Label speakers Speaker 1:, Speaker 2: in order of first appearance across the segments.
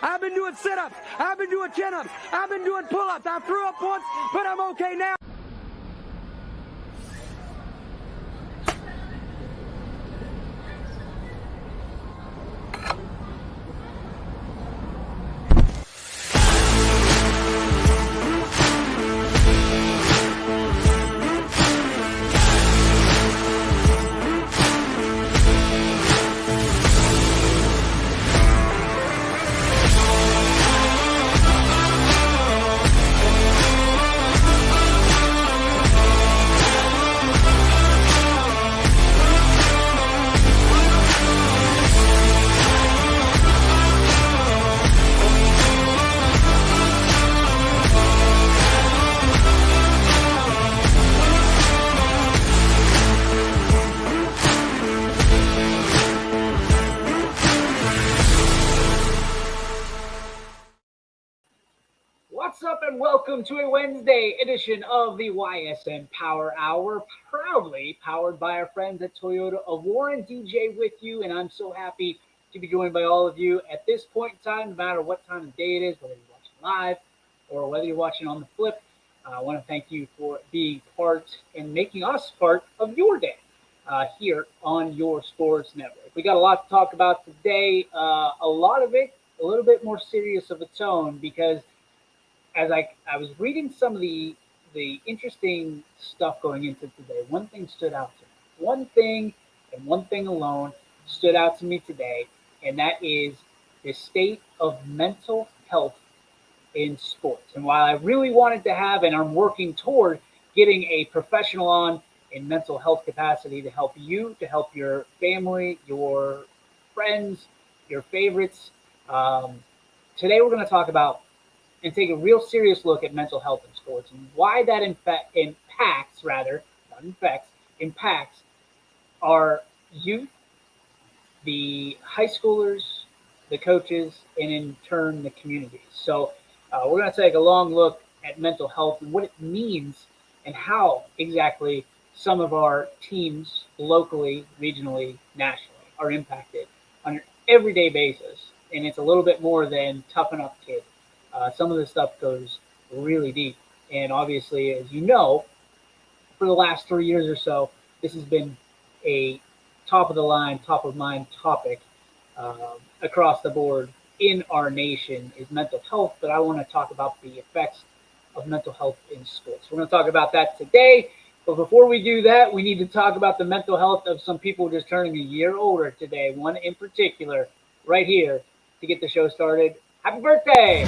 Speaker 1: I've been doing sit-ups. I've been doing chin-ups. I've been doing pull-ups. I threw up once, but I'm okay now. What's up and welcome to a Wednesday edition of the YSN Power Hour, proudly powered by our friends at Toyota of Warren. DJ with you, and I'm so happy to be joined by all of you at this point in time, no matter what time of day it is, whether you're watching live or whether you're watching on the flip. I want to thank you for being part and making us part of your day here on your sports network. We got a lot to talk about today, a lot of it a little bit more serious of a tone because as I was reading some of the interesting stuff going into today, one thing stood out to me. One thing and one thing alone stood out to me today, and that is the state of mental health in sports. And while I really wanted to have, and I'm working toward getting a professional on in mental health capacity to help you, to help your family, your friends, your favorites, today we're going to talk about and take a real serious look at mental health in sports and why that impacts our youth, the high schoolers, the coaches, and in turn the communities. So we're going to take a long look at mental health and what it means and how exactly some of our teams locally, regionally, nationally are impacted on an everyday basis. And it's a little bit more than toughen up kid. Some of this stuff goes really deep. And obviously, as you know, for the last 3 years or so, this has been a top of the line, top of mind topic across the board in our nation is mental health. But I want to talk about the effects of mental health in sports. We're going to talk about that today. But before we do that, we need to talk about the mental health of some people just turning a year older today. One in particular, right here, to get the show started. Happy birthday!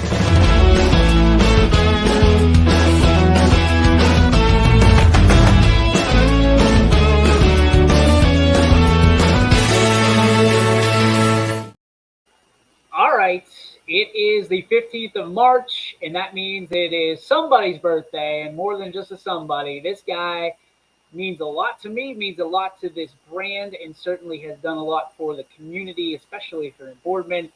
Speaker 1: All right, it is the 15th of March, and that means it is somebody's birthday, and more than just a somebody. This guy means a lot to me, means a lot to this brand, and certainly has done a lot for the community, especially if you're in Boardman.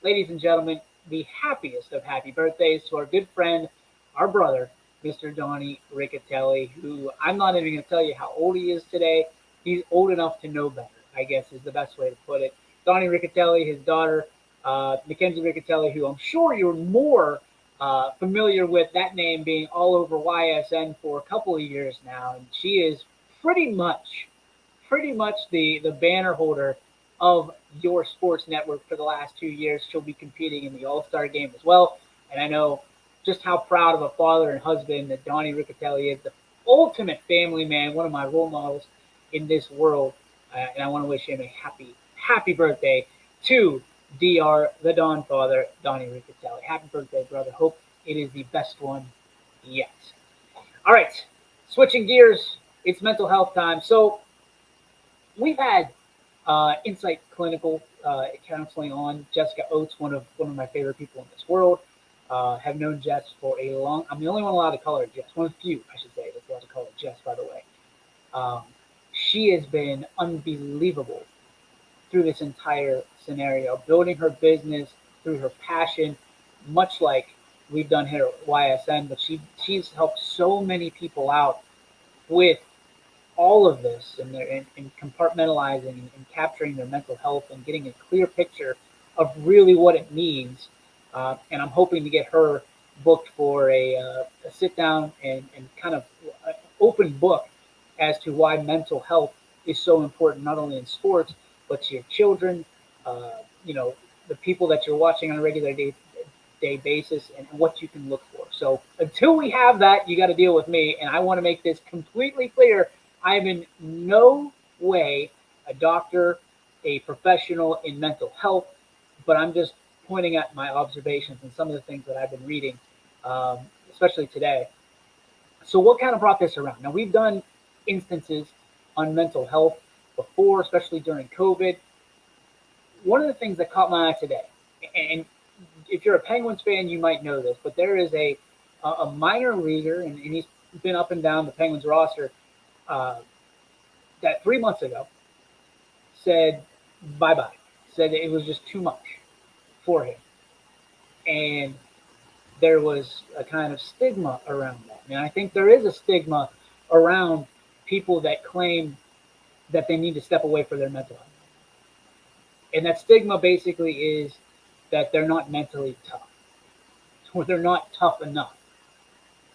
Speaker 1: Ladies and gentlemen, the happiest of happy birthdays to our good friend, our brother, Mr. Donnie Riccatelli, who I'm not even going to tell you how old he is today. He's old enough to know better, I guess is the best way to put it. Donnie Riccatelli, his daughter, Mackenzie Riccatelli, who I'm sure you're more familiar with that name being all over YSN for a couple of years now. And she is pretty much the banner holder of your sports network for the last 2 years. She'll be competing in the All-Star game as well. And I know just how proud of a father and husband that Donnie Riccatelli is, the ultimate family man, one of my role models in this world. And I want to wish him a happy birthday to DR, the Don father, Donnie Riccatelli. Happy birthday, brother. Hope it is the best one yet. All right, switching gears, it's mental health time. So we've had Insight Clinical Counseling on. Jessica Oates, one of my favorite people in this world. Have known Jess for a long. I'm the only one allowed to call her Jess. One of the few, I should say, that's allowed to call her Jess. By the way, she has been unbelievable through this entire scenario, building her business through her passion, much like we've done here at YSN. But she's helped so many people out with all of this and compartmentalizing and capturing their mental health and getting a clear picture of really what it means And I'm hoping to get her booked for a sit down and kind of open book as to why mental health is so important, not only in sports, but to your children, uh, you know, the people that you're watching on a regular day basis, and what you can look for. So until we have that, you got to deal with me. And I want to make this completely clear. I'm in no way a doctor, a professional in mental health, but I'm just pointing at my observations and some of the things that I've been reading, um, especially today. So, what kind of brought this around? Now, we've done instances on mental health before, especially during COVID. One of the things that caught my eye today, and if you're a Penguins fan, you might know this, but there is a minor leaguer, and he's been up and down the Penguins roster, uh, that 3 months ago said bye bye, said it was just too much for him. And there was a kind of stigma around that. And I think there is a stigma around people that claim that they need to step away for their mental health. And that stigma basically is that they're not mentally tough or they're not tough enough.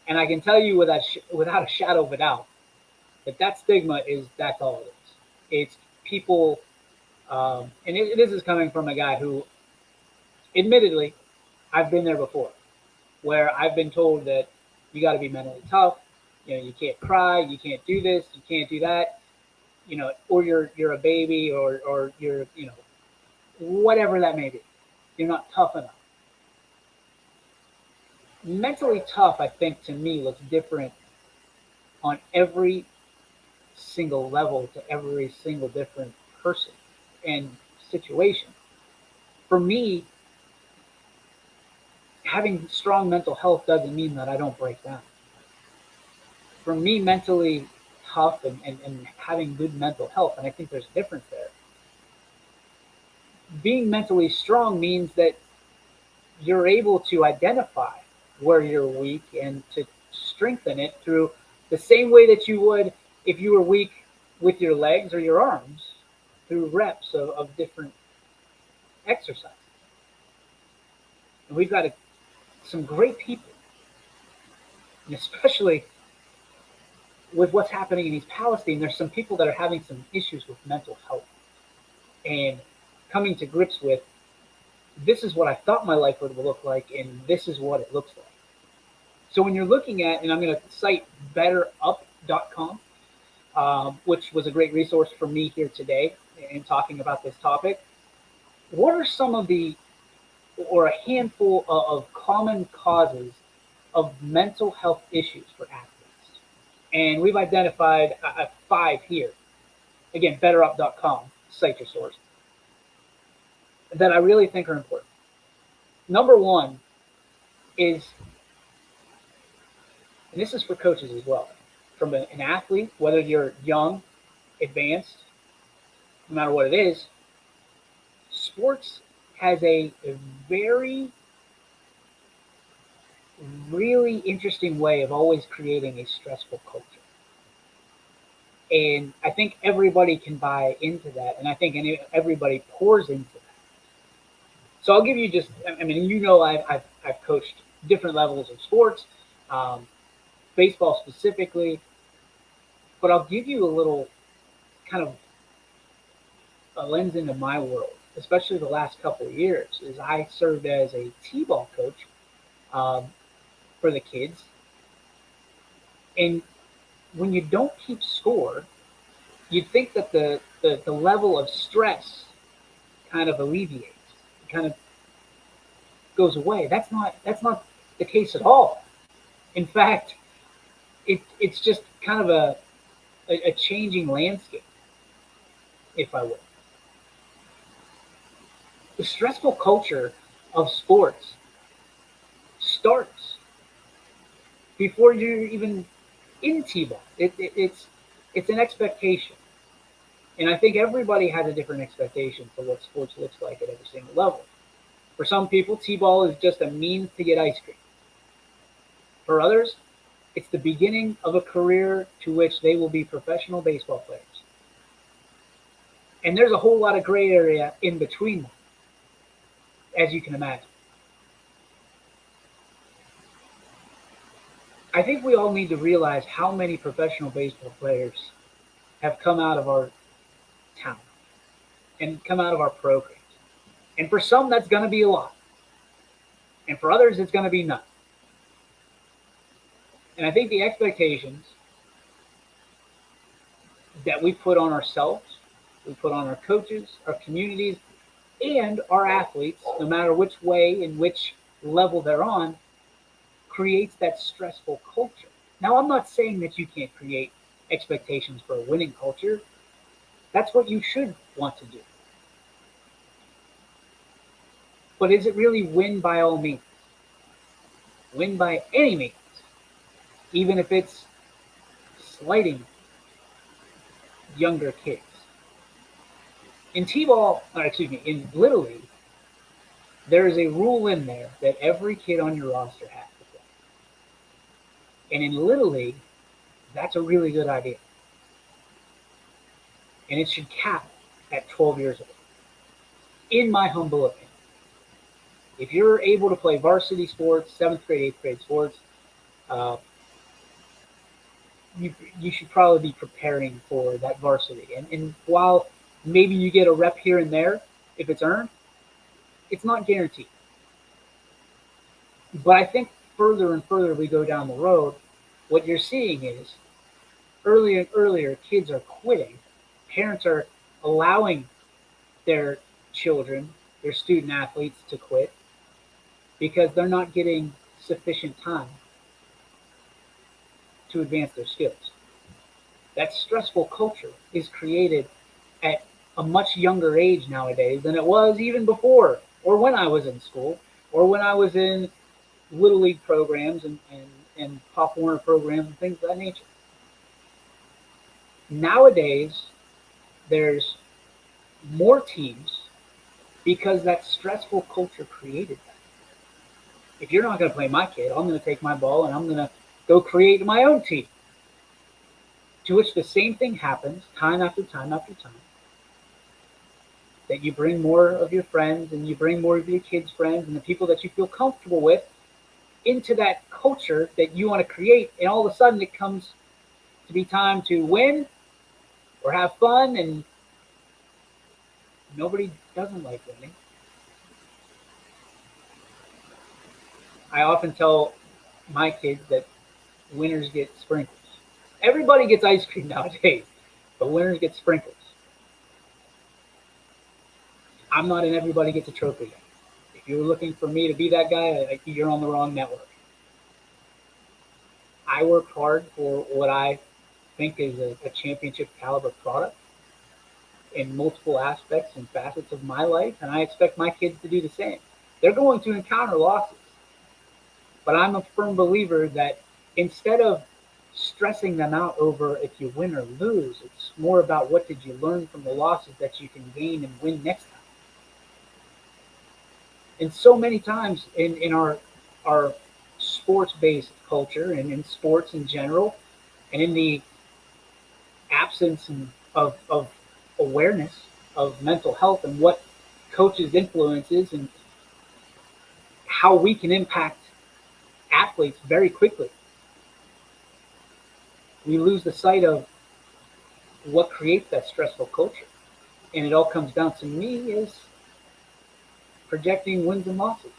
Speaker 1: And I can tell you without a shadow of a doubt that that stigma is that's all it is. It's people, and this is coming from a guy who, admittedly, I've been there before, where I've been told that you got to be mentally tough. You know, you can't cry, you can't do this, you can't do that. You know, or you're a baby, or you're whatever that may be. You're not tough enough. Mentally tough, I think, to me looks different on every single level to every single different person and situation. For me, having strong mental health doesn't mean that I don't break down. For me, mentally tough and having good mental health, and I think there's a difference there. Being mentally strong means that you're able to identify where you're weak and to strengthen it through the same way that you would if you were weak with your legs or your arms through reps of different exercises. And we've got some great people, and especially with what's happening in East Palestine, there's some people that are having some issues with mental health and coming to grips with this is what I thought my life would look like, and this is what it looks like. So when you're looking at, and I'm going to cite betterup.com, which was a great resource for me here today in talking about this topic. What are some of or a handful of common causes of mental health issues for athletes? And we've identified 5 here. Again, betterup.com, cite your source, that I really think are important. Number one is, and this is for coaches as well, from an athlete, whether you're young, advanced, no matter what it is, sports has a very, really interesting way of always creating a stressful culture. And I think everybody can buy into that. And I think everybody pours into that. So I'll give you just, I mean, I've coached different levels of sports, um, baseball specifically, but I'll give you a little kind of a lens into my world, especially the last couple of years, is I served as a T-ball coach um, for the kids. And when you don't keep score, you'd think that the level of stress kind of alleviates, it kind of goes away. That's not the case at all. In fact, it's just kind of a changing landscape, if I will. The stressful culture of sports starts before you're even in T-ball. It's an expectation, and I think everybody has a different expectation for what sports looks like at every single level. For some people, T-ball is just a means to get ice cream. For others, it's the beginning of a career to which they will be professional baseball players. And there's a whole lot of gray area in between them, as you can imagine. I think we all need to realize how many professional baseball players have come out of our town and come out of our programs. And for some, that's going to be a lot. And for others, it's going to be none. And I think the expectations that we put on ourselves, we put on our coaches, our communities, and our athletes, no matter which way and which level they're on, creates that stressful culture. Now, I'm not saying that you can't create expectations for a winning culture. That's what you should want to do. But is it really win by all means? Win by any means, even if it's slighting younger kids. In T-ball, or excuse me, in Little League, there is a rule in there that every kid on your roster has to play. And in Little League, that's a really good idea. And it should cap at 12 years old, in my humble opinion. If you're able to play varsity sports, 7th grade, 8th grade sports, uh, you should probably be preparing for that varsity. And while maybe you get a rep here and there, if it's earned, it's not guaranteed. But I think further and further we go down the road, what you're seeing is earlier and earlier kids are quitting. Parents are allowing their children, their student athletes to quit because they're not getting sufficient time to advance their skills. That stressful culture is created at a much younger age nowadays than it was even before, or when I was in school, or when I was in Little League programs and Pop Warner programs and things of that nature. Nowadays, there's more teams because that stressful culture created that. If you're not going to play my kid, I'm going to take my ball and I'm going to go create my own team. To which the same thing happens time after time after time. That you bring more of your friends and you bring more of your kids' friends and the people that you feel comfortable with into that culture that you want to create. And all of a sudden it comes to be time to win or have fun, and nobody doesn't like winning. I often tell my kids that winners get sprinkles. Everybody gets ice cream nowadays, but winners get sprinkles. I'm not an everybody gets a trophy guy. If you're looking for me to be that guy, you're on the wrong network. I work hard for what I think is a championship caliber product in multiple aspects and facets of my life, and I expect my kids to do the same. They're going to encounter losses, but I'm a firm believer that instead of stressing them out over if you win or lose, it's more about what did you learn from the losses that you can gain and win next time. And so many times in our sports-based culture and in sports in general, and in the absence of awareness of mental health and what coaches' influences and how we can impact athletes very quickly, we lose the sight of what creates that stressful culture. And it all comes down to me is projecting wins and losses.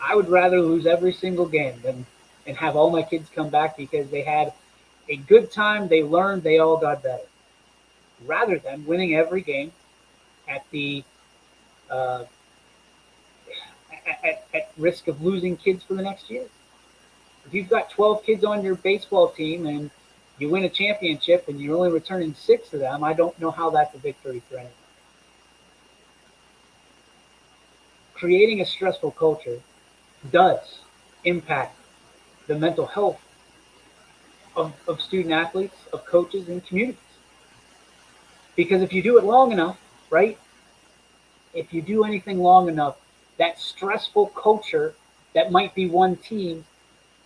Speaker 1: I would rather lose every single game than and have all my kids come back because they had a good time, they learned, they all got better, rather than winning every game at the uh, at risk of losing kids for the next year. If you've got 12 kids on your baseball team and you win a championship and you're only returning 6 of them, I don't know how that's a victory for anyone. Creating a stressful culture does impact the mental health of student athletes, of coaches, and communities. Because if you do it long enough, right? If you do anything long enough, that stressful culture that might be one team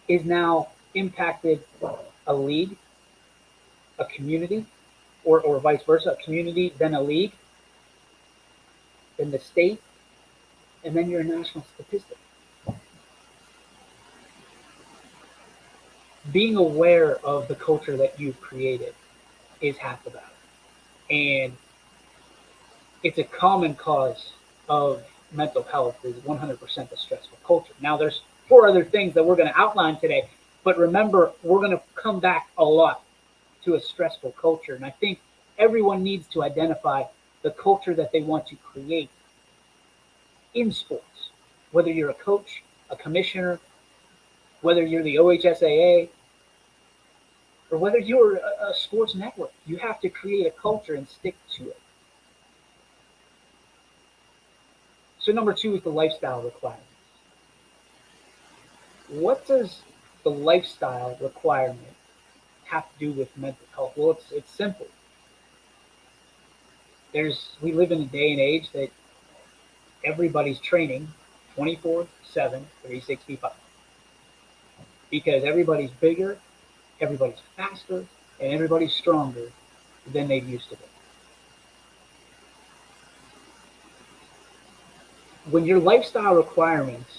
Speaker 1: is now impacted a league, a community, or vice versa, a community, then a league, then the state, and then you're a national statistic. being aware of the culture that you've created is half the battle. And it's a common cause of mental health is 100% the stressful culture. Now, there's four other things that we're going to outline today, but remember, we're going to come back a lot to a stressful culture. And I think everyone needs to identify the culture that they want to create in sports, whether you're a coach, a commissioner, whether you're the OHSAA, or whether you're a sports network. You have to create a culture and stick to it. So number two is the lifestyle requirements. What does the lifestyle requirement have to do with mental health? Well, it's simple. We live in a day and age that everybody's training 24/7, 365. Because everybody's bigger, everybody's faster, and everybody's stronger than they used to be. When your lifestyle requirements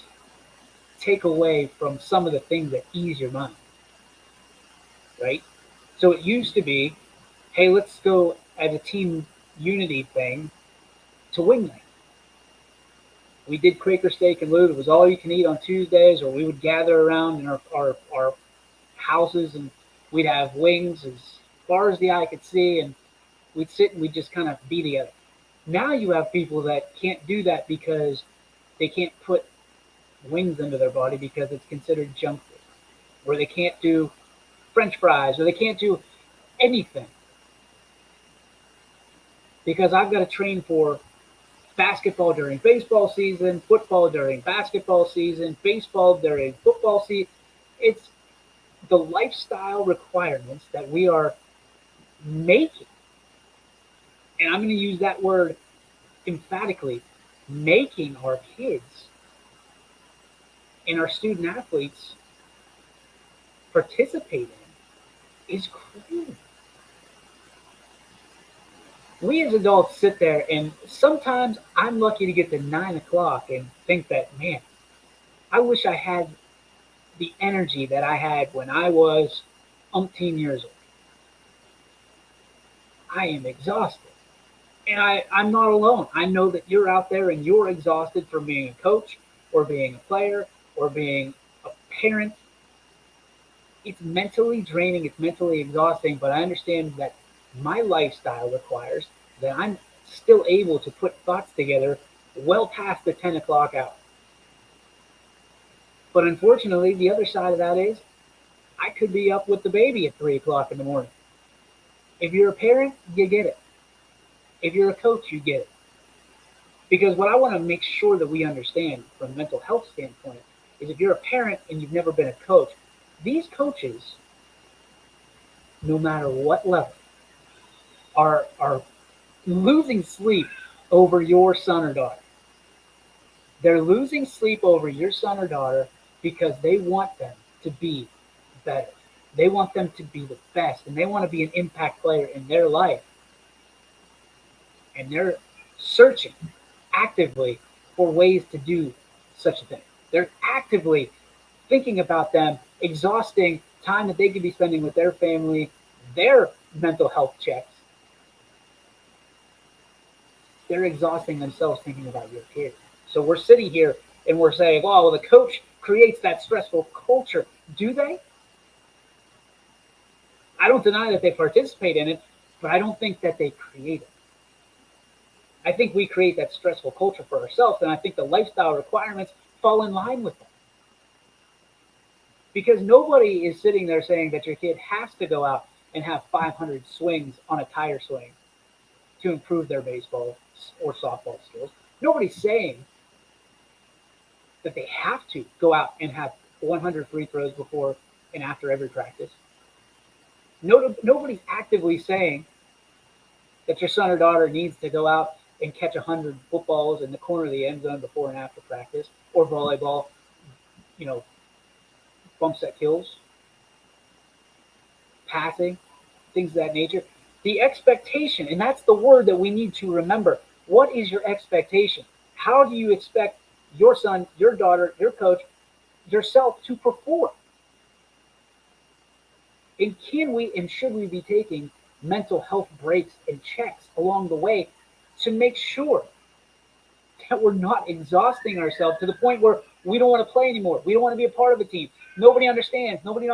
Speaker 1: take away from some of the things that ease your mind, right? So it used to be, hey, let's go as a team unity thing to wingman. We did Quaker Steak and Loot. It was all you can eat on Tuesdays, or we would gather around in our houses and we'd have wings as far as the eye could see, and we'd sit and we'd just kind of be together. Now you have people that can't do that because they can't put wings into their body because it's considered junk food, or they can't do French fries, or they can't do anything because I've got to train for basketball during baseball season, football during basketball season, baseball during football season. It's the lifestyle requirements that we are making, and I'm going to use that word emphatically, making our kids and our student athletes participate in is crazy. We as adults sit there, and sometimes I'm lucky to get to 9 o'clock and think that, man, I wish I had the energy that I had when I was umpteen years old. I am exhausted. And I'm not alone. I know that you're out there and you're exhausted from being a coach or being a player or being a parent. It's mentally draining. It's mentally exhausting. But I understand that my lifestyle requires that I'm still able to put thoughts together well past the 10 o'clock hour. But unfortunately, the other side of that is I could be up with the baby at 3 o'clock in the morning. If you're a parent, you get it. If you're a coach, you get it. Because what I want to make sure that we understand from a mental health standpoint is if you're a parent and you've never been a coach, these coaches, no matter what level, are losing sleep over your son or daughter. They're losing sleep over your son or daughter because they want them to be better. They want them to be the best, and they want to be an impact player in their life. And they're searching actively for ways to do such a thing. They're actively thinking about them, exhausting time that they could be spending with their family, their mental health checks. They're exhausting themselves thinking about your kids. So we're sitting here and we're saying, oh, well, the coach creates that stressful culture. Do they? I don't deny that they participate in it, but I don't think that they create it. I think we create that stressful culture for ourselves, and I think the lifestyle requirements fall in line with that. Because nobody is sitting there saying that your kid has to go out and have 500 swings on a tire swing to improve their baseball or softball skills. Nobody's saying that they have to go out and have 100 free throws before and after every practice. Nobody's actively saying that your son or daughter needs to go out and catch 100 footballs in the corner of the end zone before and after practice, or volleyball, bumps that kills, passing, things of that nature. The expectation, and that's the word that we need to remember. What is your expectation? How do you expect your son, your daughter, your coach, yourself to perform? And can we and should we be taking mental health breaks and checks along the way to make sure that we're not exhausting ourselves to the point where we don't want to play anymore. We don't want to be a part of a team. Nobody understands. Nobody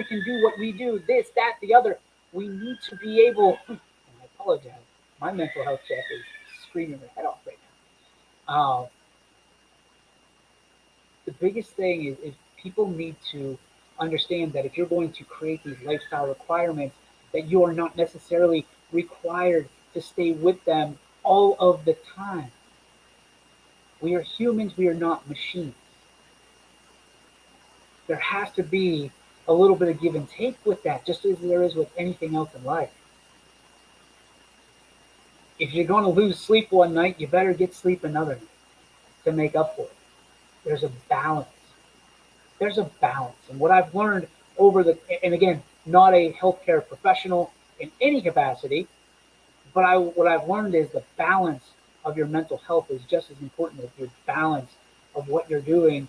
Speaker 1: can do what we do. This, that, the other. We need to be able. I apologize. My mental health check is screaming my head off right now. The biggest thing is people need to understand that if you're going to create these lifestyle requirements, that you are not necessarily required to stay with them all of the time. We are humans, we are not machines. There has to be a little bit of give and take with that, just as there is with anything else in life. If you're going to lose sleep one night, you better get sleep another night to make up for it. There's a balance. There's a balance. And what I've learned and again, not a healthcare professional in any capacity, but what I've learned is the balance of your mental health is just as important as your balance of what you're doing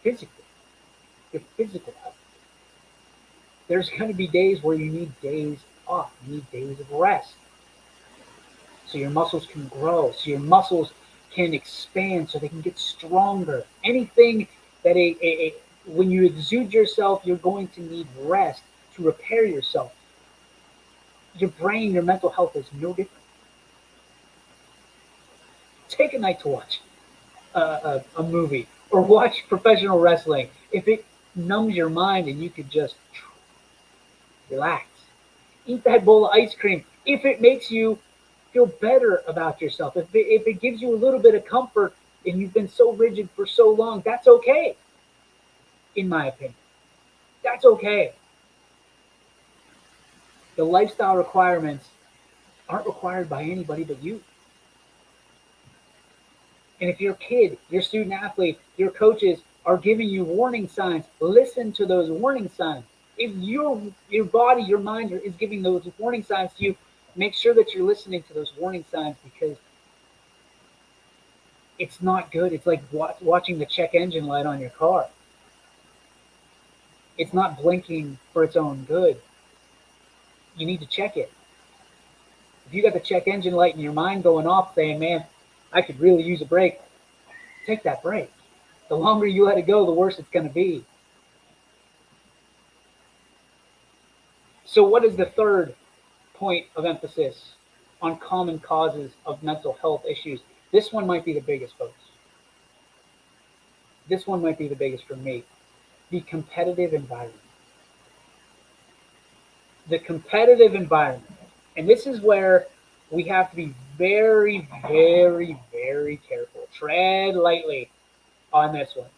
Speaker 1: physically, your physical health. There's going to be days where you need days off, you need days of rest. So your muscles can grow, so your muscles can expand, so they can get stronger. Anything that when you exude yourself, you're going to need rest to repair yourself. Your brain, your mental health is no different. Take a night to watch a movie or watch professional wrestling. If it numbs your mind and you could just relax, eat that bowl of ice cream. If it makes you feel better about yourself, if it gives you a little bit of comfort and you've been so rigid for so long, that's okay. In my opinion, that's okay. The lifestyle requirements aren't required by anybody but you. And if your kid, your student athlete, your coaches are giving you warning signs, listen to those warning signs. If your body, your mind is giving those warning signs to you, make sure that you're listening to those warning signs, because it's not good. It's like watching the check engine light on your car. It's not blinking for its own good. You need to check it. If you got the check engine light in your mind going off saying, man, I could really use a break, take that break. The longer you let it go, the worse it's going to be. So what is the third point of emphasis on common causes of mental health issues? This one might be the biggest, folks. This one might be the biggest for me. The competitive environment. The competitive environment. And this is where we have to be very, very, very careful. Tread lightly on this one.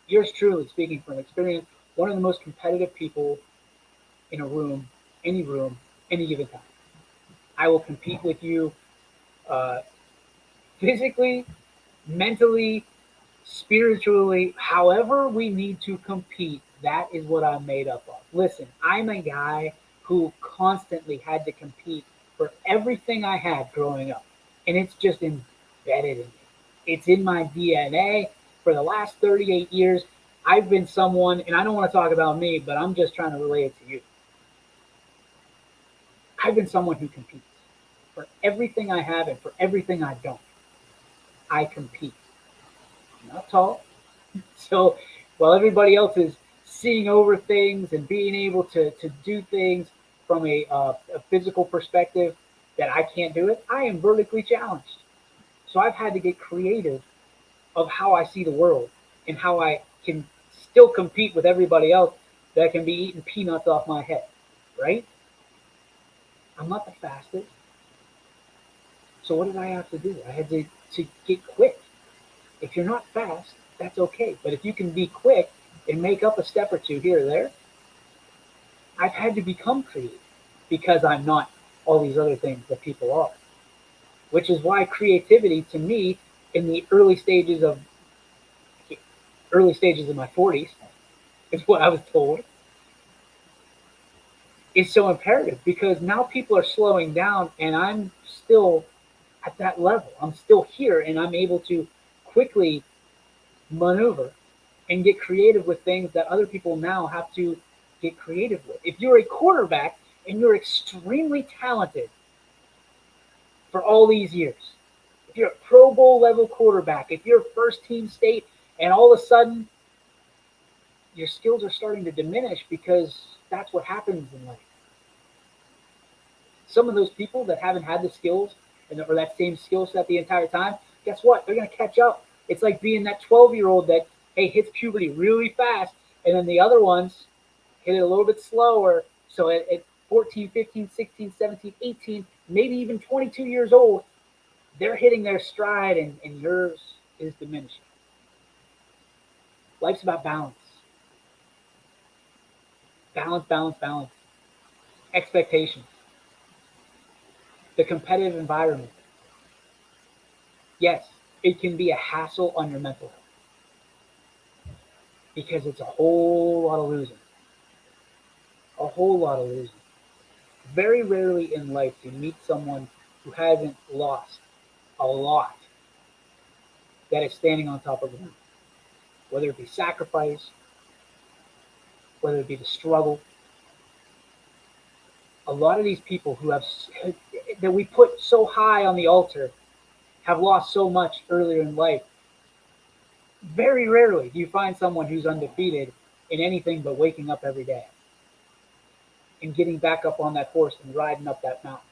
Speaker 1: Yours truly, speaking from experience, one of the most competitive people in a room, any given time. I will compete with you physically, mentally, spiritually, however we need to compete. That is what I'm made up of. Listen, I'm a guy who constantly had to compete for everything I had growing up. And it's just embedded in me. It's in my DNA. For the last 38 years, I've been someone, and I don't want to talk about me, but I'm just trying to relay it to you. I've been someone who competes for everything I have and for everything I don't. I compete. I'm not tall. So while everybody else is seeing over things and being able to do things from a physical perspective that I can't do it, I am vertically challenged. So I've had to get creative of how I see the world and how I can still compete with everybody else that can be eating peanuts off my head, right? I'm not the fastest. So what did I have to do? I had to get quick. If you're not fast, that's okay. But if you can be quick and make up a step or two here or there, I've had to become creative because I'm not all these other things that people are. Which is why creativity, to me, in the early stages of my 40s, is what I was told, is so imperative, because now people are slowing down and I'm still at that level. I'm still here and I'm able to quickly maneuver and get creative with things that other people now have to get creative with. If you're a quarterback and you're extremely talented for all these years, if you're a Pro Bowl level quarterback, if you're first team state, and all of a sudden your skills are starting to diminish because that's what happens in life. Some of those people that haven't had the skills or that same skill set the entire time, guess what? They're going to catch up. It's like being that 12-year-old that, hey, hits puberty really fast, and then the other ones hit it a little bit slower. So at 14, 15, 16, 17, 18, maybe even 22 years old, they're hitting their stride and yours is diminishing. Life's about balance. Balance, balance, balance. Expectations. The competitive environment. Yes, it can be a hassle on your mental health because it's a whole lot of losing. A whole lot of losing. Very rarely in life do you meet someone who hasn't lost a lot that is standing on top of the mountain. Whether it be sacrifice, whether it be the struggle. A lot of these people who have that we put so high on the altar have lost so much earlier in life. Very rarely do you find someone who's undefeated in anything but waking up every day and getting back up on that horse and riding up that mountain.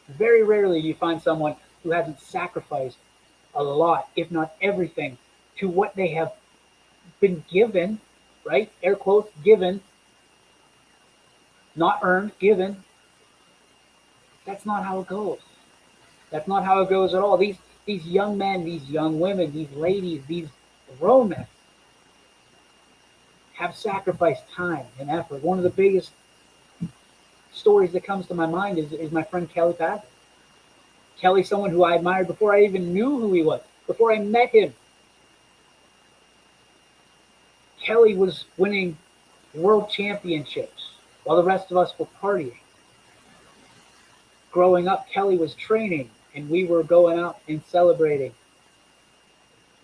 Speaker 1: Very rarely do you find someone who hasn't sacrificed a lot, if not everything, to what they have been given, right? Air quotes, given, not earned, given. That's not how it goes. That's not how it goes at all. These young men, these young women, these ladies, these grown men have sacrificed time and effort. One of the biggest stories that comes to my mind is my friend Kelly Patrick. Kelly, someone who I admired before I even knew who he was, before I met him. Kelly was winning world championships while the rest of us were partying. Growing up, Kelly was training, and we were going out and celebrating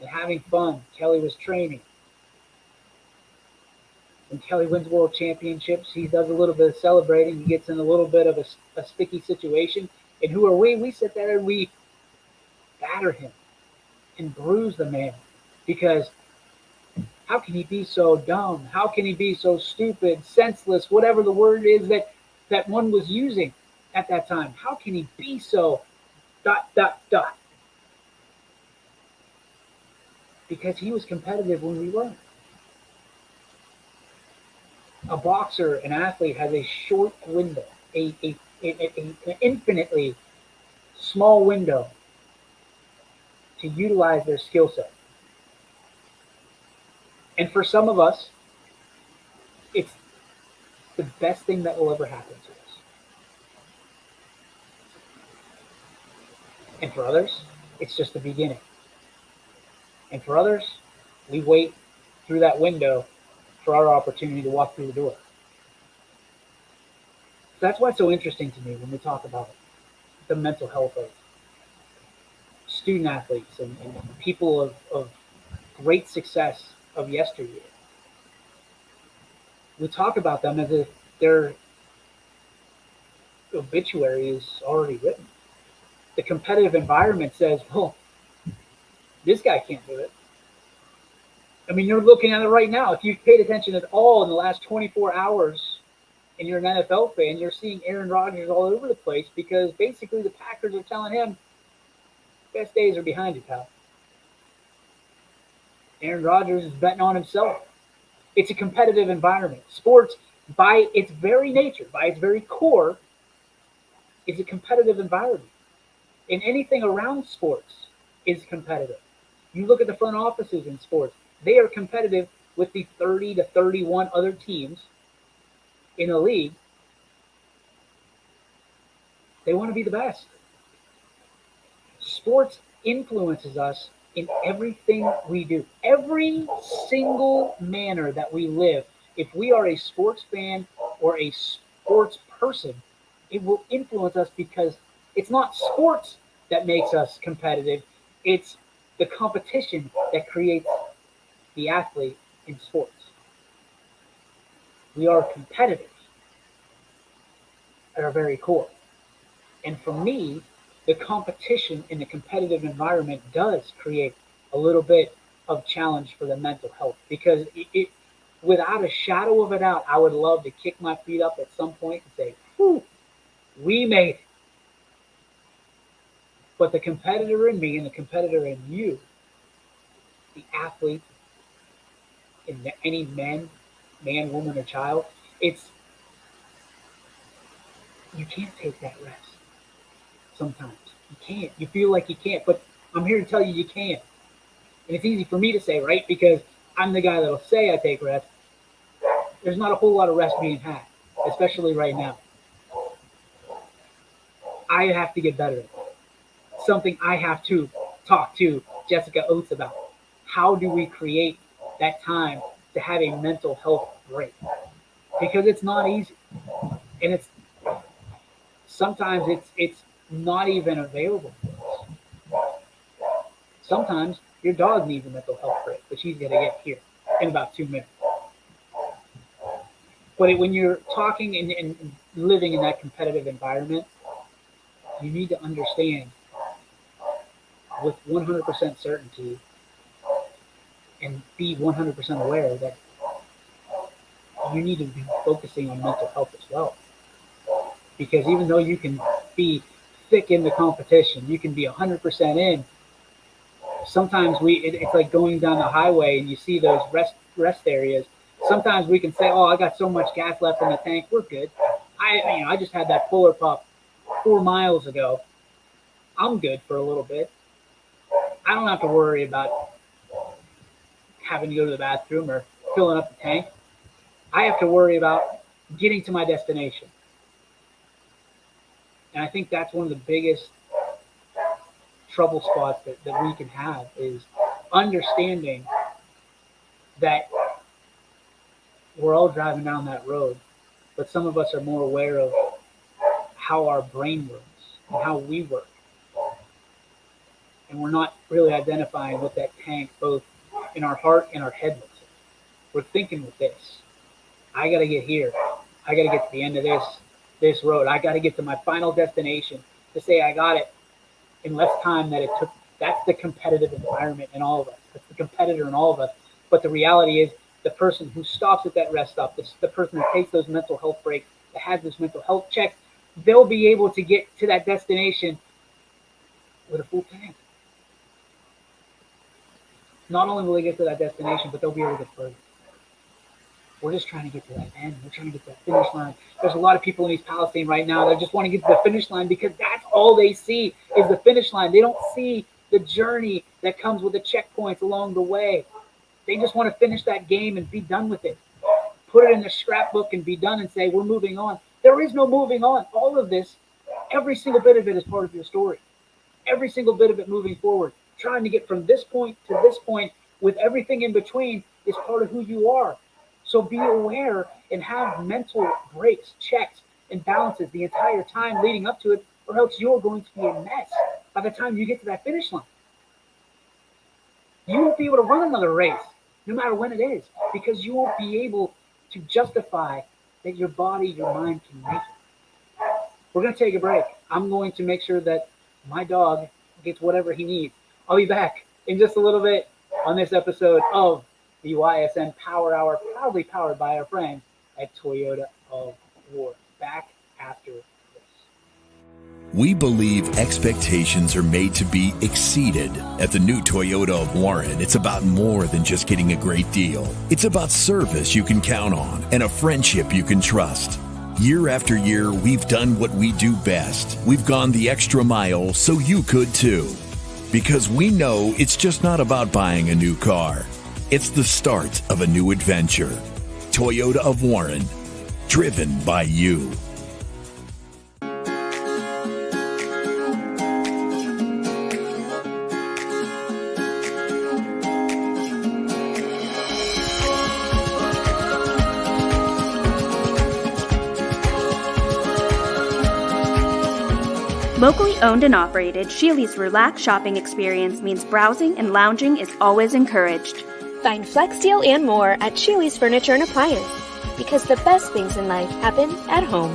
Speaker 1: and having fun. Kelly was training. When Kelly wins world championships, he does a little bit of celebrating. He gets in a little bit of a sticky situation. And who are we? We sit there and we batter him and bruise the man. Because how can he be so dumb? How can he be so stupid, senseless, whatever the word is that one was using at that time? How can he be so ... Because he was competitive when we weren't. A boxer, an athlete, has a short window, an infinitely small window to utilize their skill set. And for some of us, it's the best thing that will ever happen to us. And for others, it's just the beginning. And for others, we wait through that window for our opportunity to walk through the door. So that's why it's so interesting to me when we talk about the mental health of student athletes and people of great success of yesteryear. We talk about them as if their obituary is already written. The competitive environment says, well, this guy can't do it. I mean, you're looking at it right now. If you've paid attention at all in the last 24 hours and you're an NFL fan, you're seeing Aaron Rodgers all over the place because basically the Packers are telling him, best days are behind you, pal. Aaron Rodgers is betting on himself. It's a competitive environment. Sports, by its very nature, by its very core, is a competitive environment. And anything around sports is competitive. You look at the front offices in sports, they are competitive with the 30 to 31 other teams in the league. They want to be the best. Sports influences us in everything we do. Every single manner that we live, if we are a sports fan or a sports person, it will influence us because it's not sports that makes us competitive. It's the competition that creates the athlete in sports. We are competitive at our very core. And for me, the competition in the competitive environment does create a little bit of challenge for the mental health because without a shadow of a doubt, I would love to kick my feet up at some point and say, whew, we made it. But the competitor in me and the competitor in you, the athlete, in any man, woman, or child, it's you can't take that rest. Sometimes you can't. You feel like you can't, but I'm here to tell you you can. And it's easy for me to say, right? Because I'm the guy that'll say I take rest. There's not a whole lot of rest being had, especially right now. I have to get better at it. Something I have to talk to Jessica Oates about. How do we create that time to have a mental health break? Because it's not easy, and it's sometimes it's not even available for us. Sometimes your dog needs a mental health break, which he's going to get here in about 2 minutes. But when you're talking and living in that competitive environment, you need to understand with 100% certainty and be 100% aware that you need to be focusing on mental health as well. Because even though you can be thick in the competition, you can be 100% in, sometimes it's like going down the highway and you see those rest areas. Sometimes we can say, oh, I got so much gas left in the tank, we're good. I just had that Fuller Pup 4 miles ago. I'm good for a little bit. I don't have to worry about having to go to the bathroom or filling up the tank. I have to worry about getting to my destination. And I think that's one of the biggest trouble spots that we can have is understanding that we're all driving down that road, but some of us are more aware of how our brain works and how we work. And we're not really identifying what that tank, both in our heart and our head, looks like. We're thinking with this. I got to get here. I got to get to the end of this road. I got to get to my final destination to say I got it in less time than it took. That's the competitive environment in all of us. That's the competitor in all of us. But the reality is the person who stops at that rest stop, the person who takes those mental health breaks, that has those mental health checks, they'll be able to get to that destination with a full tank. Not only will they get to that destination, but they'll be able to get further. We're just trying to get to that end. We're trying to get to that finish line. There's a lot of people in East Palestine right now that just want to get to the finish line because that's all they see is the finish line. They don't see the journey that comes with the checkpoints along the way. They just want to finish that game and be done with it. Put it in the scrapbook and be done and say, we're moving on. There is no moving on. All of this, every single bit of it is part of your story. Every single bit of it moving forward. Trying to get from this point to this point with everything in between is part of who you are. So be aware and have mental breaks, checks, and balances the entire time leading up to it, or else you're going to be a mess by the time you get to that finish line. You won't be able to run another race, no matter when it is, because you won't be able to justify that your body, your mind can make it. We're going to take a break. I'm going to make sure that my dog gets whatever he needs. I'll be back in just a little bit on this episode of the YSN Power Hour, proudly powered by our friends at Toyota of War. Back after this.
Speaker 2: We believe expectations are made to be exceeded. At the new Toyota of Warren, it's about more than just getting a great deal. It's about service you can count on and a friendship you can trust. Year after year, we've done what we do best. We've gone the extra mile so you could too. Because we know it's just not about buying a new car. It's the start of a new adventure. Toyota of Warren, driven by you.
Speaker 3: Locally owned and operated, Sheely's relaxed shopping experience means browsing and lounging is always encouraged.
Speaker 4: Find flex deal and more at Sheely's Furniture and Appliance.
Speaker 3: because the best things in life happen at home.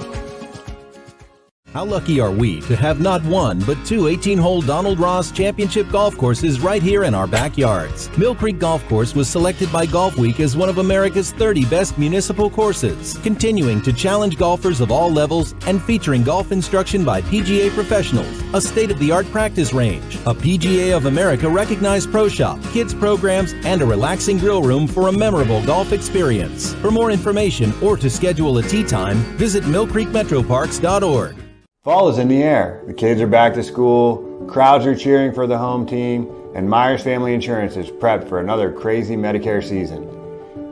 Speaker 4: How lucky are we to have not one, but two 18-hole Donald Ross Championship golf courses right here in our backyards. Mill Creek Golf Course was selected by Golf Week as one of America's 30 best municipal courses, continuing to challenge golfers of all levels and featuring golf instruction by PGA professionals, a state-of-the-art practice range, a PGA of America recognized pro shop, kids programs, and a relaxing grill room for a memorable golf experience. For more information or to schedule a tee time, visit millcreekmetroparks.org.
Speaker 5: Fall is in the air. The kids are back to school, crowds are cheering for the home team, and Myers Family Insurance is prepped for another crazy Medicare season.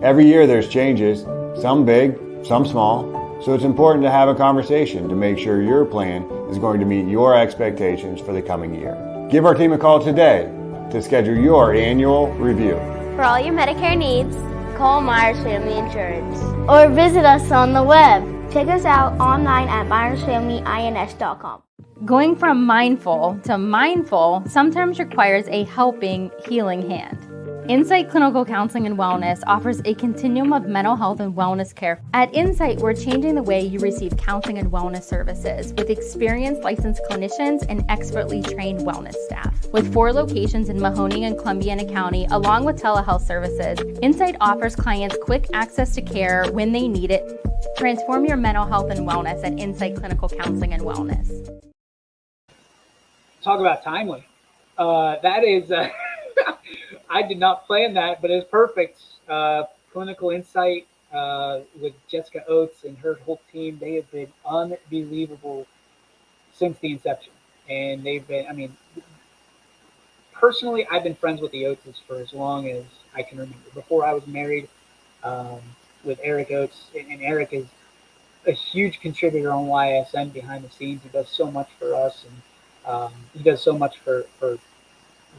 Speaker 5: Every year there's changes, some big, some small, so it's important to have a conversation to make sure your plan is going to meet your expectations for the coming year. Give our team a call today to schedule your annual review.
Speaker 6: For all your Medicare needs, call Myers Family Insurance or visit us on the web. Check us out online at myersfamilyins.com.
Speaker 7: Going from mindful to mindful sometimes requires a helping, healing hand. Insight Clinical Counseling and Wellness offers a continuum of mental health and wellness care. At Insight, we're changing the way you receive counseling and wellness services with experienced licensed clinicians and expertly trained wellness staff. With 4 locations in Mahoning and Columbiana County, along with telehealth services, Insight offers clients quick access to care when they need it. Transform your mental health and wellness at Insight Clinical Counseling and Wellness.
Speaker 1: Talk about timely. That is, I did not plan that, but it's perfect. Clinical Insight with Jessica Oates and her whole team, they have been unbelievable since the inception. And they've been, I mean, personally, I've been friends with the Oates for as long as I can remember. Before I was married, with Eric Oates, and Eric is a huge contributor on YSN behind the scenes. He does so much for us, and he does so much for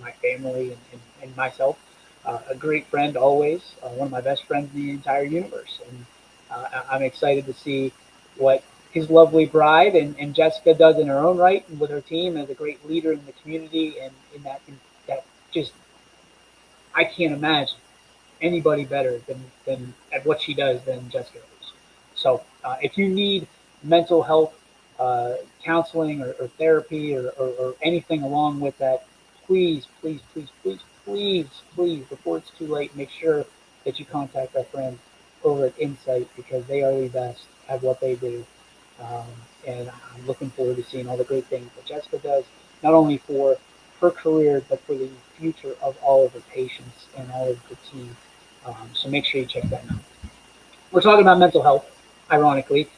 Speaker 1: my family and myself. A great friend always, one of my best friends in the entire universe. And I'm excited to see what his lovely bride and Jessica does in her own right and with her team as a great leader in the community. And in that just, I can't imagine anybody better than at what she does than Jessica is. So if you need mental health counseling or therapy or anything along with that, please, before it's too late, make sure that you contact our friends over at Insight, because they are the best at what they do. And I'm looking forward to seeing all the great things that Jessica does, not only for her career, but for the future of all of her patients and all of the team. So make sure you check that out. We're talking about mental health, ironically,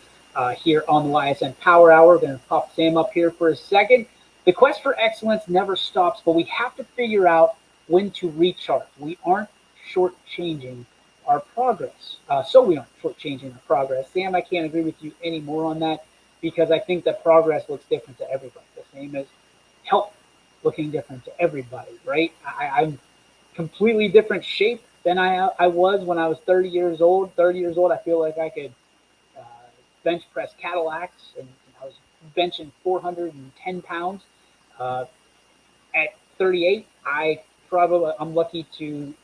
Speaker 1: here on the YSN Power Hour. We're going to pop Sam up here for a second. The quest for excellence never stops, but we have to figure out when to recharge. We aren't shortchanging our progress. We aren't shortchanging our progress. Sam, I can't agree with you anymore on that, because I think that progress looks different to everybody. The same as health looking different to everybody, right? I'm completely different shape than I was when I was 30 years old. 30 years old, I feel like I could bench press Cadillacs, and I was benching 410 pounds. At 38, I'm lucky to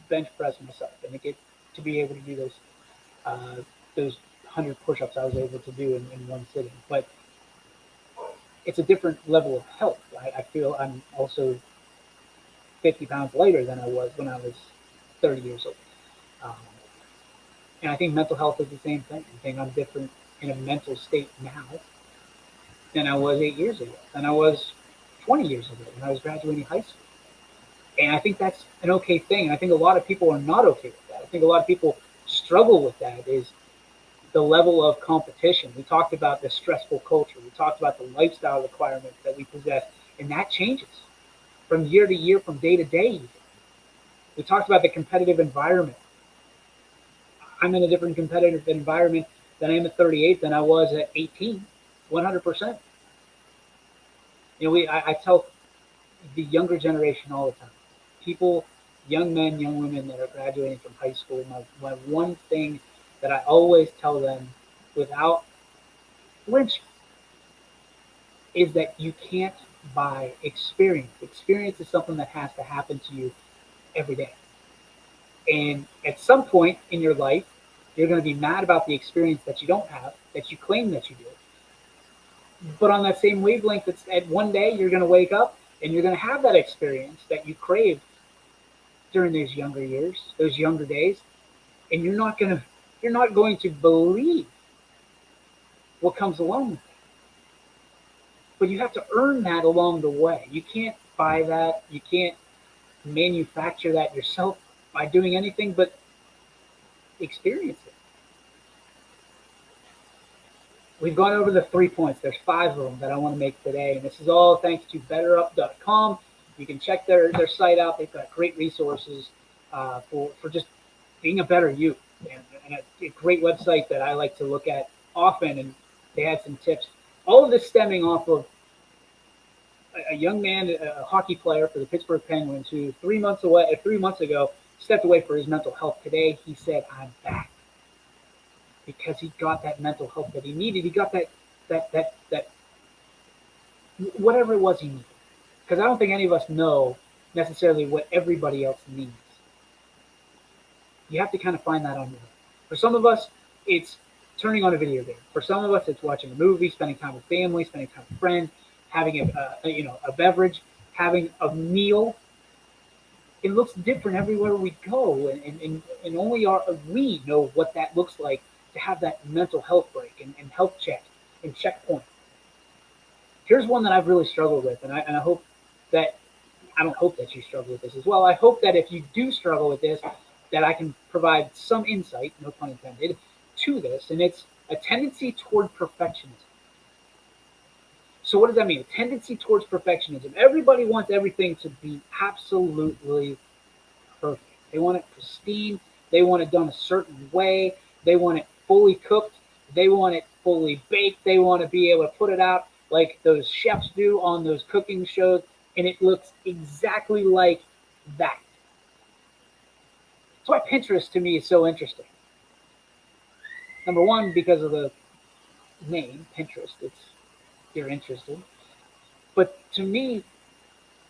Speaker 1: bench press myself and to get to be able to do those 100 push-ups I was able to do in one sitting. But it's a different level of health. I feel I'm also 50 pounds lighter than I was when I was 30 years old. And I think mental health is the same thing. I think I'm different in a mental state now than I was 8 years ago, than I was 20 years ago when I was graduating high school. And I think that's an okay thing. And I think a lot of people are not okay with that. I think a lot of people struggle with that, is the level of competition. We talked about the stressful culture. We talked about the lifestyle requirements that we possess, and that changes from year to year, from day to day even. We talked about the competitive environment. I'm in a different competitive environment than I am at 38 than I was at 18, 100%. You know, I tell the younger generation all the time, people, young men, young women that are graduating from high school, my one thing that I always tell them without flinching is that you can't buy experience. Experience is something that has to happen to you every day. And at some point in your life, You're going to be mad about the experience that you don't have, that you claim that you do. But on that same wavelength, it's at one day you're going to wake up and you're going to have that experience that you craved during those younger years, those younger days, and you're not going to believe what comes along with it. But you have to earn that along the way. You can't buy that. You can't manufacture that yourself by doing anything but experience it. We've gone over the 3 points. There's 5 of them that I want to make today. And this is all thanks to betterup.com. You can check their site out. They've got great resources for just being a better you. And a great website that I like to look at often. And they had some tips. All of this stemming off of a young man, a hockey player for the Pittsburgh Penguins, who 3 months ago, stepped away for his mental health. Today, he said, "I'm back," because he got that mental health that he needed. He got that whatever it was he needed. Because I don't think any of us know necessarily what everybody else needs. You have to kind of find that on your own. For some of us, it's turning on a video game. For some of us, it's watching a movie, spending time with family, spending time with friends, having a beverage, having a meal. It looks different everywhere we go, and only we know what that looks like to have that mental health break and health check and checkpoint. Here's one that I've really struggled with, and I hope that I don't hope that you struggle with this as well. I hope that if you do struggle with this, that I can provide some insight, no pun intended, to this, and it's a tendency toward perfectionism. So what does that mean? A tendency towards perfectionism. Everybody wants everything to be absolutely perfect. They want it pristine. They want it done a certain way. They want it fully cooked. They want it fully baked. They want to be able to put it out like those chefs do on those cooking shows, and it looks exactly like that. That's why Pinterest to me is so interesting. Number one, because of the name, Pinterest. You're interested. But to me,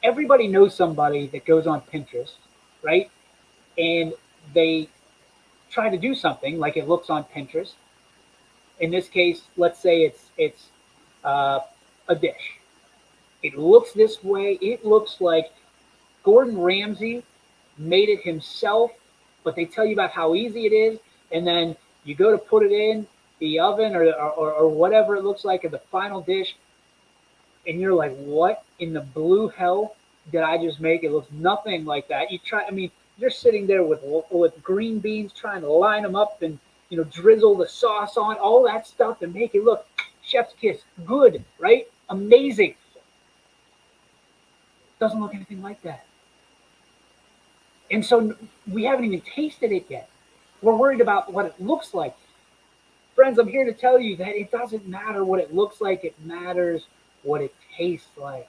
Speaker 1: everybody knows somebody that goes on Pinterest, right? And they try to do something like it looks on Pinterest. In this case, let's say it's a dish. It looks this way. It looks like Gordon Ramsay made it himself, but they tell you about how easy it is, and then you go to put it in the oven or whatever it looks like in the final dish, and you're like, what in the blue hell did I just make? It looks nothing like that. You're sitting there with green beans trying to line them up and, drizzle the sauce on, all that stuff and make it look chef's kiss, good, right? Amazing. Doesn't look anything like that. And so we haven't even tasted it yet. We're worried about what it looks like. Friends, I'm here to tell you that it doesn't matter what it looks like. It matters what it tastes like.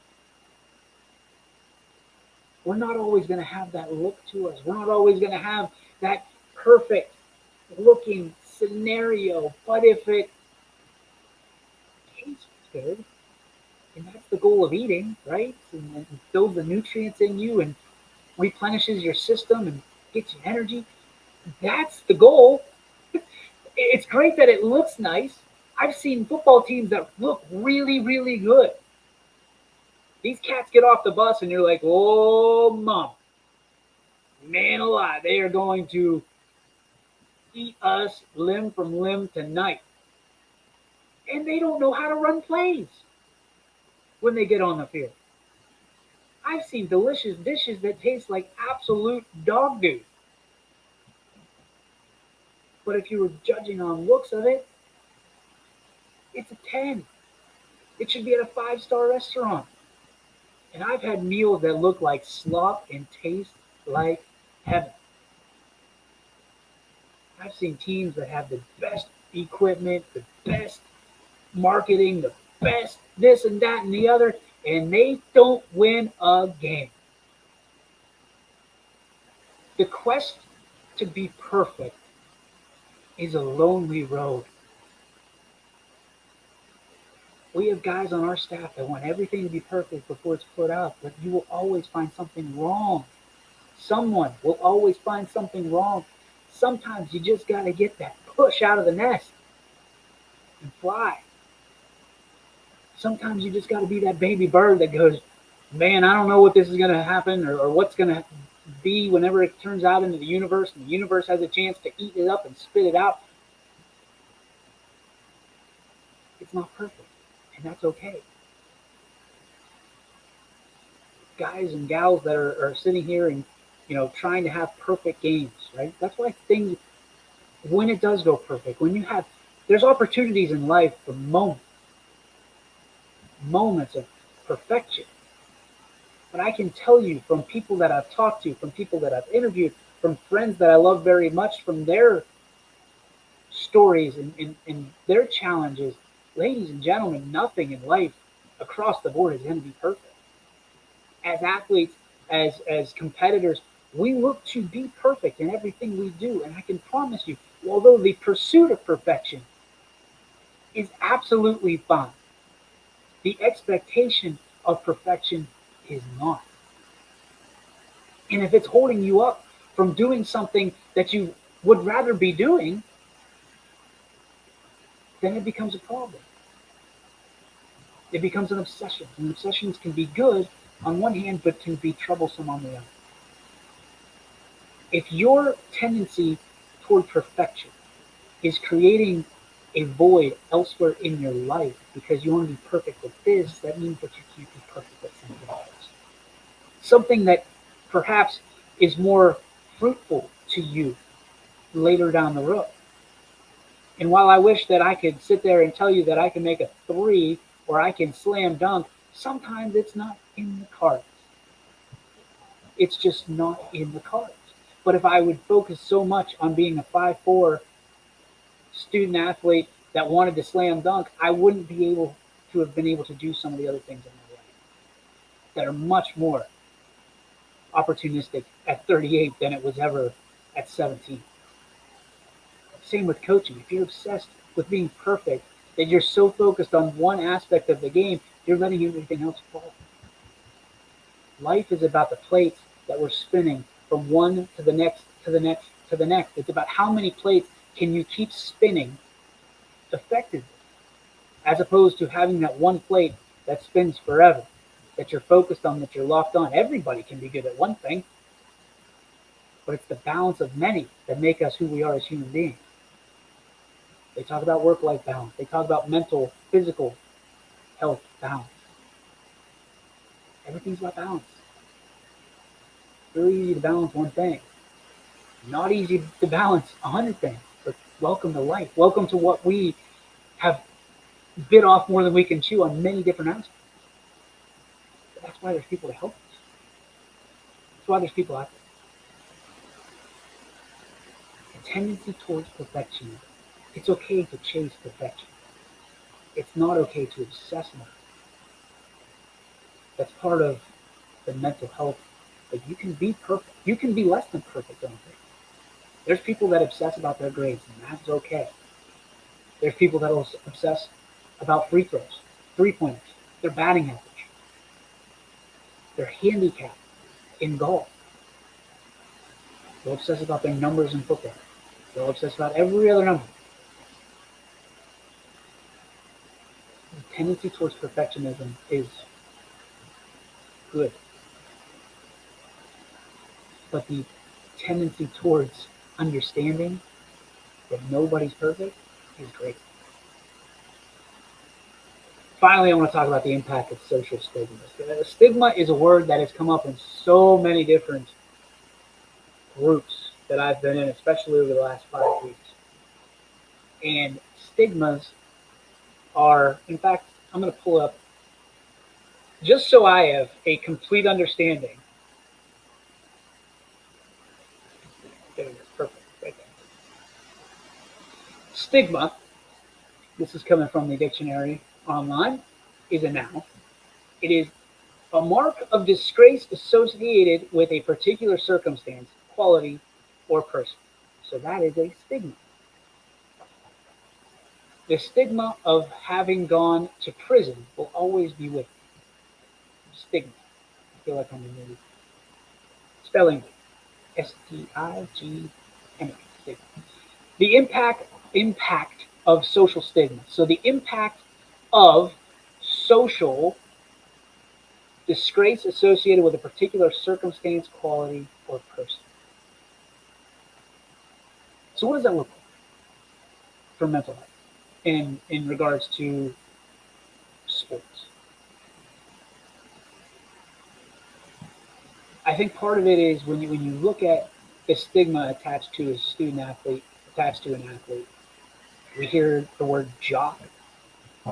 Speaker 1: We're not always going to have that look to us. We're not always going to have that perfect looking scenario. But if it tastes good, and that's the goal of eating, right? And fills the nutrients in you and replenishes your system and gets you energy. That's the goal. It's great that it looks nice. I've seen football teams that look really, really good. These cats get off the bus and you're like, oh, mom, man alive, they are going to eat us limb from limb tonight. And they don't know how to run plays when they get on the field. I've seen delicious dishes that taste like absolute dog doo. But if you were judging on looks of it, it's a 10. It should be at a 5-star restaurant. And I've had meals that look like slop and taste like heaven. I've seen teams that have the best equipment, the best marketing, the best this and that and the other, and they don't win a game. The quest to be perfect is a lonely road. We have guys on our staff that want everything to be perfect before it's put out, but you will always find something wrong. Someone will always find something wrong. Sometimes you just got to get that push out of the nest and fly. Sometimes you just got to be that baby bird that goes, man, I don't know what this is going to happen or what's going to be whenever it turns out into the universe and the universe has a chance to eat it up and spit it out. It's not perfect, and that's okay. Guys and gals that are sitting here and trying to have perfect games, right? That's why things, when it does go perfect, there's opportunities in life for moments of perfection. But I can tell you from people that I've talked to, from people that I've interviewed, from friends that I love very much, from their stories and their challenges, ladies and gentlemen, nothing in life across the board is going to be perfect. As athletes, as competitors, we look to be perfect in everything we do. And I can promise you, although the pursuit of perfection is absolutely fine, the expectation of perfection is not. And if it's holding you up from doing something that you would rather be doing, then it becomes a problem. It becomes an obsession. And obsessions can be good on one hand, but can be troublesome on the other. If your tendency toward perfection is creating a void elsewhere in your life because you want to be perfect with this, that means that you can't be perfect with something else. Something that perhaps is more fruitful to you later down the road. And while I wish that I could sit there and tell you that I can make a 3 or I can slam dunk, sometimes it's not in the cards. It's just not in the cards. But if I would focus so much on being a 5'4" student athlete that wanted to slam dunk, I wouldn't be able to have been able to do some of the other things in my life that are much more opportunistic at 38 than it was ever at 17. Same with coaching. If you're obsessed with being perfect, that you're so focused on one aspect of the game, you're letting everything else fall. Life is about the plates that we're spinning from one to the next, to the next, to the next. It's about how many plates can you keep spinning effectively, as opposed to having that one plate that spins forever, that you're focused on, that you're locked on. Everybody can be good at one thing, but it's the balance of many that make us who we are as human beings. They talk about work-life balance. They talk about mental, physical health balance. Everything's about balance. It's really easy to balance one thing. Not easy to balance 100 things, but welcome to life. Welcome to what we have bit off more than we can chew on many different aspects. But that's why there's people to help us. That's why there's people out there. A tendency towards perfection. It's okay to chase perfection. It's not okay to obsess on it. That's part of the mental health. But you can be perfect. You can be less than perfect on things. There's people that obsess about their grades, and that's okay. There's people that will obsess about free throws, 3-pointers, their batting average, their handicap in golf. They'll obsess about their numbers in football. They'll obsess about every other number. The tendency towards perfectionism is good. But the tendency towards understanding that nobody's perfect is great. Finally, I want to talk about the impact of social stigma. Stigma is a word that has come up in so many different groups that I've been in, especially over the last 5 weeks. And stigmas are, in fact, I'm going to pull up, just so I have a complete understanding. There it is, perfect, right there. Stigma, this is coming from the dictionary online, is a noun. It is a mark of disgrace associated with a particular circumstance, quality, or person. So that is a stigma. The stigma of having gone to prison will always be with you. Stigma. I feel like I'm in the spelling. Stigma. The impact impact of social stigma. So the impact of social disgrace associated with a particular circumstance, quality, or person. So what does that look like for mental health in regards to sports? I think part of it is when you look at the stigma attached to a student athlete, attached to an athlete. We hear the word jock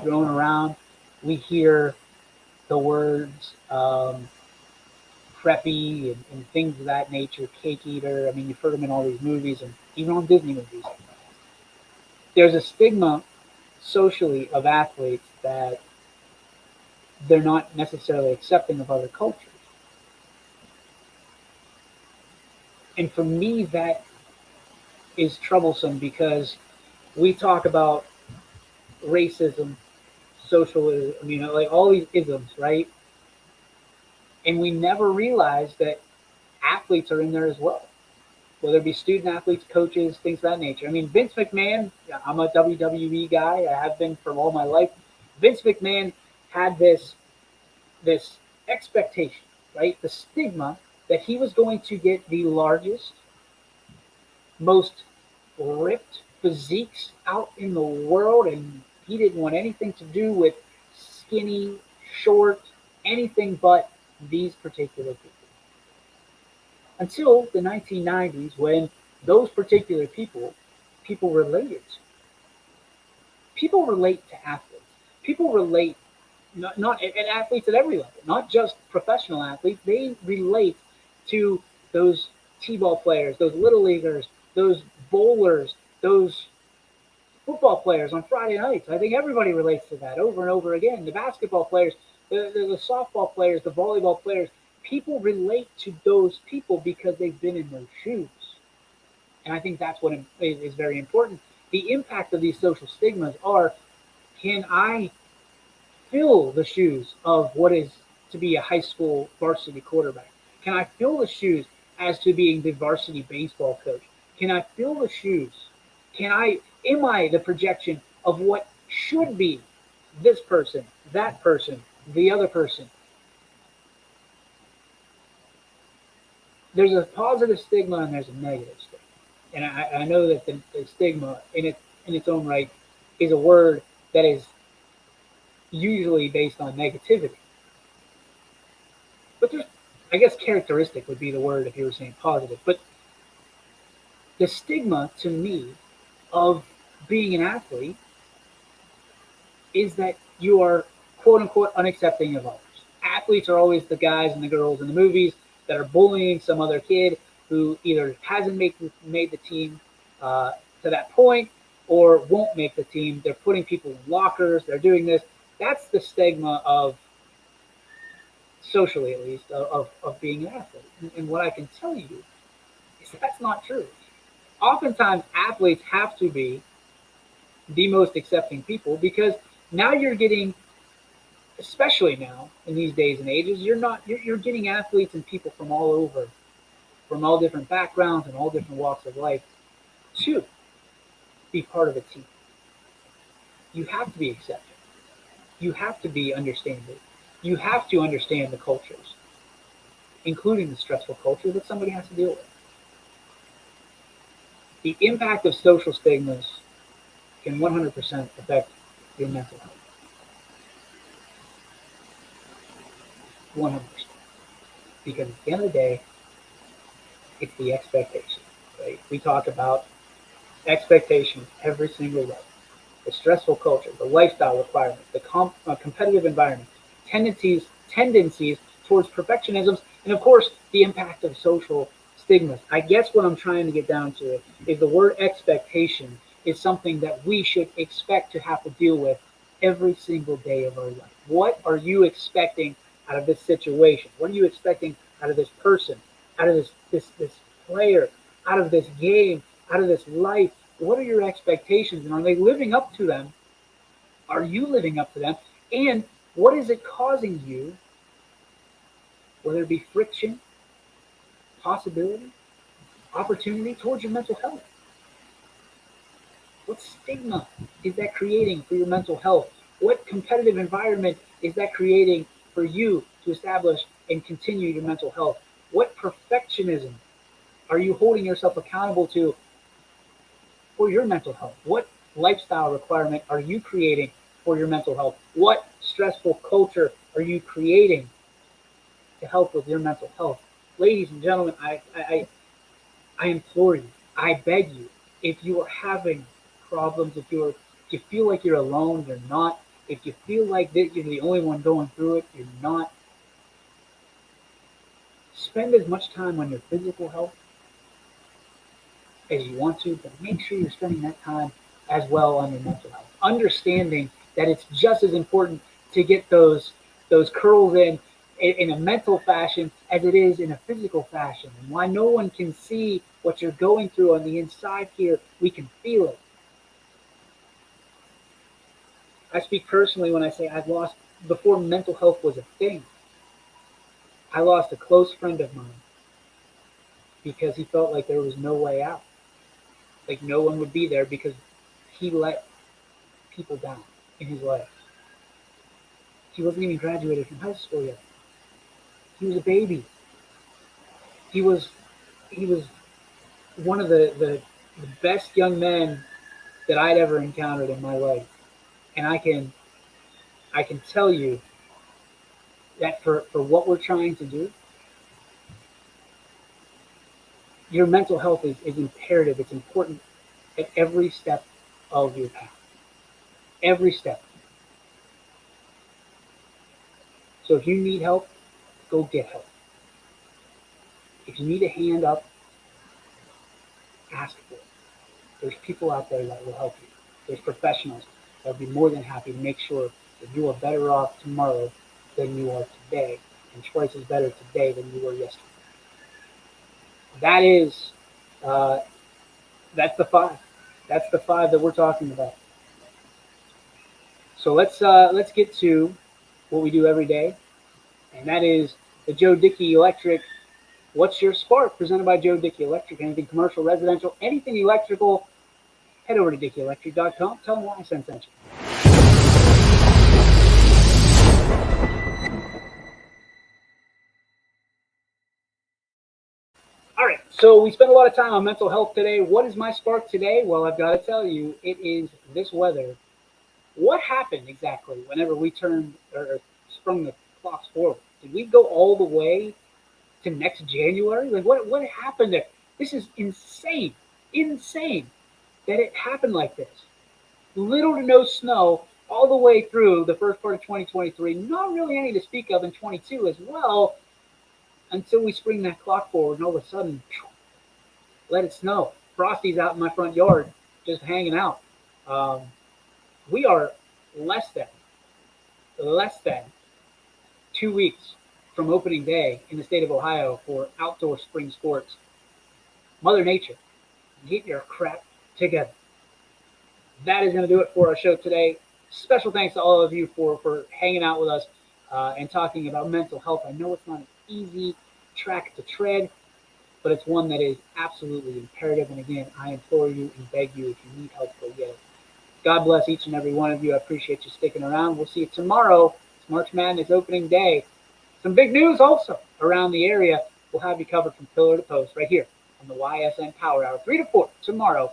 Speaker 1: thrown around. We hear the words preppy and things of that nature, cake eater. I mean, you've heard them in all these movies and even on Disney movies. There's a stigma socially of athletes that they're not necessarily accepting of other cultures. And for me, that is troublesome because we talk about racism, socialism, like all these isms, right? And we never realize that athletes are in there as well, whether it be student athletes, coaches, things of that nature. I mean, Vince McMahon, I'm a WWE guy. I have been for all my life. Vince McMahon had this expectation, right? The stigma that he was going to get the largest, most ripped physiques out in the world, and he didn't want anything to do with skinny, short, anything but these particular people. Until the 1990s, when those particular people related to. People relate to athletes. People relate not and athletes at every level, not just professional athletes. They relate to those t-ball players, those little leaguers, those bowlers, those football players on Friday nights. I think everybody relates to that over and over again. The basketball players, the softball players, the volleyball players. People relate to those people because they've been in those shoes. And I think that's what is very important. The impact of these social stigmas are, can I fill the shoes of what is to be a high school varsity quarterback? Can I fill the shoes as to being the varsity baseball coach? Can I fill the shoes? Am I the projection of what should be this person, that person, the other person? There's a positive stigma and there's a negative stigma. And I know that the stigma in its own right is a word that is usually based on negativity. But there's, I guess, characteristic would be the word if you were saying positive. But the stigma to me of being an athlete is that you are quote unquote unaccepting of others. Athletes are always the guys and the girls in the movies that are bullying some other kid who either hasn't made the team to that point or won't make the team. They're putting people in lockers. They're doing this. That's the stigma of, socially at least, of being an athlete. And what I can tell you is that's not true. Oftentimes, athletes have to be the most accepting people because now you're getting, especially now in these days and ages, you're getting athletes and people from all over, from all different backgrounds and all different walks of life to be part of a team. You have to be accepting. You have to be understanding. You have to understand the cultures, including the stressful culture that somebody has to deal with. The impact of social stigmas can 100% affect your mental health. 100%. Because at the end of the day, it's the expectation, right? We talk about expectations every single day. The stressful culture, the lifestyle requirements, the competitive environment, tendencies towards perfectionisms, and of course, the impact of social stigmas. I guess what I'm trying to get down to is the word expectation is something that we should expect to have to deal with every single day of our life. What are you expecting out of this situation? What are you expecting out of this person, out of this player, out of this game, out of this life? What are your expectations, and are they living up to them? Are you living up to them? And what is it causing you, whether it be friction, possibility, opportunity towards your mental health? What stigma is that creating for your mental health? What competitive environment is that creating for you to establish and continue your mental health? What perfectionism are you holding yourself accountable to for your mental health? What lifestyle requirement are you creating for your mental health? What stressful culture are you creating to help with your mental health? Ladies and gentlemen, I implore you, I beg you, if you are having problems, if you feel like you're alone, you're not. If you feel like that you're the only one going through it, you're not. Spend as much time on your physical health as you want to, but make sure you're spending that time as well on your mental health. Understanding that it's just as important to get those curls in a mental fashion as it is in a physical fashion. And why no one can see what you're going through on the inside here, we can feel it. I speak personally when I say I've lost, before mental health was a thing, I lost a close friend of mine because he felt like there was no way out. Like no one would be there because he let people down in his life. He wasn't even graduated from high school yet. He was a baby. He was one of the best young men that I'd ever encountered in my life. And I can tell you that for what we're trying to do, your mental health is imperative. It's important at every step of your path. Every step. So if you need help, go get help. If you need a hand up, ask for it. There's people out there that will help you. There's professionals that will be more than happy to make sure that you are better off tomorrow than you are today, and twice as better today than you were yesterday. That is, that's the five. That's the five that we're talking about. So let's get to what we do every day, and that is the Joe Dickey Electric What's Your Spark, presented by Joe Dickey Electric. Anything commercial, residential, anything electrical, head over to DickeyElectric.com. Tell them YSN sent you. All right, so we spent a lot of time on mental health today. What is my spark today? Well, I've got to tell you, it is this weather. What happened exactly whenever we turned or sprung the clocks forward? Did we go all the way to next January? Like what happened there? This is insane that it happened like this. Little to no snow all the way through the first part of 2023. Not really any to speak of in 22 as well, until we spring that clock forward and all of a sudden, let it snow. Frosty's out in my front yard just hanging out. We are less than 2 weeks from opening day in the state of Ohio for outdoor spring sports. Mother Nature, get your crap together. That is going to do it for our show today. Special thanks to all of you for hanging out with us and talking about mental health. I know it's not an easy track to tread, but it's one that is absolutely imperative. And again, I implore you and beg you, if you need help, go get it. God bless each and every one of you. I appreciate you sticking around. We'll see you tomorrow. It's March Madness opening day. Some big news also around the area. We'll have you covered from pillar to post right here on the YSN Power Hour, 3 to 4 tomorrow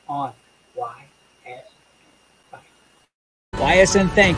Speaker 1: on YSN. Bye. YSN thanks